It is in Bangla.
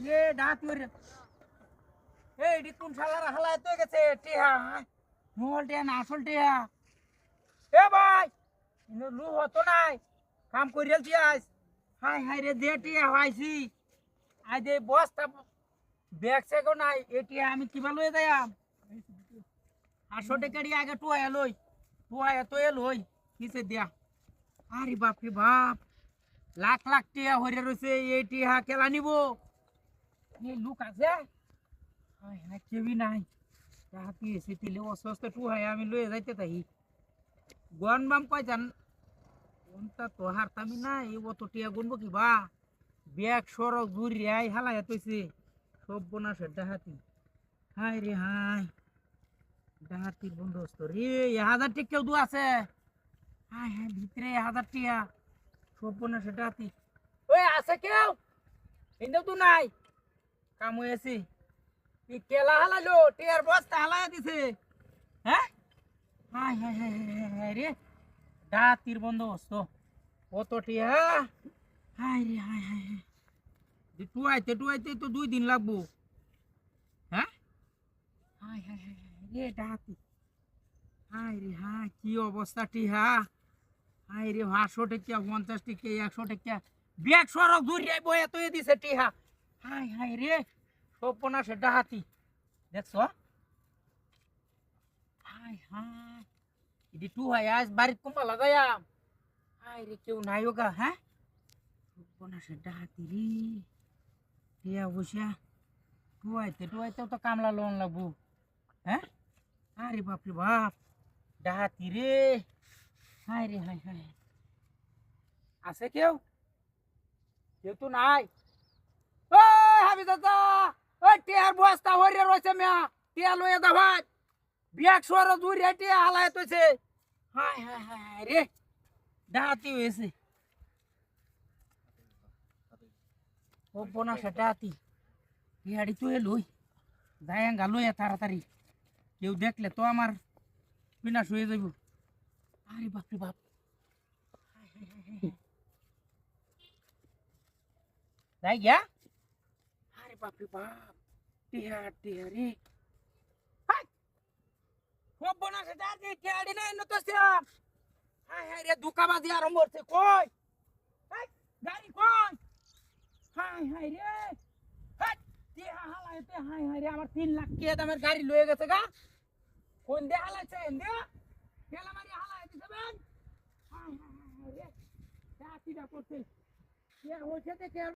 রে ডাকি রে এই ডিকুন শালারা হালায় তো গেছে টিহা মোল টিহা না আসল টিহা এ ভাই ইনো লু হতো নাই কাম করিয়ালছি আজ হাই হাই রে দে টিহা হইছি আই দে বস্তা ব্যাগ সেগো নাই এটি আমি কিবা লয়ে যাইম 800 টাকা দি আগে টুয়া লই টুয়া তো লই কিসে দিয়া আরে বাপ রে বাপ লাখ লাখ টিয়া হইরে রইছে এই টিহা কেলা নিবো এই লুক আছে হাই হাই কেবি নাই তাহাতি এসে তিলে অসস্ত টুয়া আমি লয়ে যাইতে তাই গন বাম কই জান কোনটা তো হারতামি না এই অত টিয়া গুনবো কি বা ব্যাগ সরক ঘুরি আই হালায় তইছে সব বনাসের ডাহাতি হাই রে হাই ডাহাতির বন্দোবস্ত রে 1000 টিক কেউ দু আছে হাই হাই ভিতরে 1000 টিয়া সব বনাসের ডাহাতি ওই আছে কেউ ইন্দু তো নাই কাম হয়েছে এই কেলা হালালো টিয়ার বস্তা হালায় দিছে হ্যাঁ হাই হাই হাই হাই রে ডাহাতির বন্দোবস্ত কত টিয়া হাই রে হাই হাই হাই টুয়াইতে তো 2 দিন লাগবো হ্যাঁ হাই হাই হাই রে ডাহাতি হাই রে হাই কি অবস্থা টিহা হাই রে 500 টাকা 50 টাকা 100 টাকা ব্যাগ সরক দূরিয়াই বয়ে তো দিছে টিহা হাই হাই রে সপনাসে ডাহাতি দেখছো হাই হাই ইদি টু হাই আজ বাড়িতে কুম্বা লাগায়াম হাই রে কেউ নাই ওগা হ্যাঁ সপনাসে ডাহাতি রে টিয়া বসিয়া টুয়াইতে তো কামলা লোন লাগবো হ্যাঁ আরে বাপ রে বাপ ডাহাতি রে হাই রে হাই হাই আছে কেউ কেউ তো নাই ওই হাবি দাদা ওই টিয়ার বস্তা হইরে রইছে মিয়া টিয়া লয়ে দা ভাই ব্যাগ সর দূর টিয়া হালায় তইছে হাই হাই হাই রে ডাহাতি হইছে ও বোনা ডাহাতি টিয়াড়ি তো এলই যায়ঙ্গা লইয়া তাড়াতাড়ি কেউ দেখলে তো আমার বিনাশ হয়ে যাইব আরে বাপ রে বাপ যাই গিয়া আরে বাপ রে বাপ টিহা রে খুব বোনা সেটা টিয়াড়ি না এনে তো হাই হাই রে দুকাবাজি আরম্ভ হচ্ছে কই গাড়ি কই হাই হাই রে হাই হাই রে আমার 3 লাখ টাকা দামের গাড়ি লয়ে গেছে গা কোন দে হালাইছে এন্ডে কেলা মারি হালাই দিছেন হাই হাই রে ডাকিটা করতে কে হইছে তে